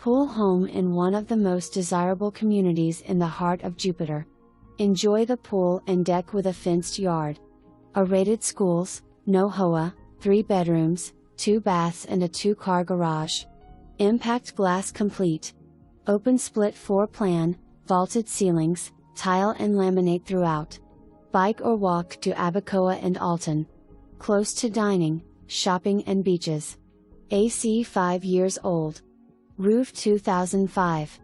Pool home in one of the most desirable communities in the heart of Jupiter. Enjoy the pool and deck with a fenced yard. A-rated schools, no HOA, 3 bedrooms, 2 baths and a 2-car garage. Impact glass complete. Open split floor plan, vaulted ceilings, tile and laminate throughout. Bike or walk to Abacoa and Alton. Close to dining, shopping and beaches. AC 5 years old. Roof 2005.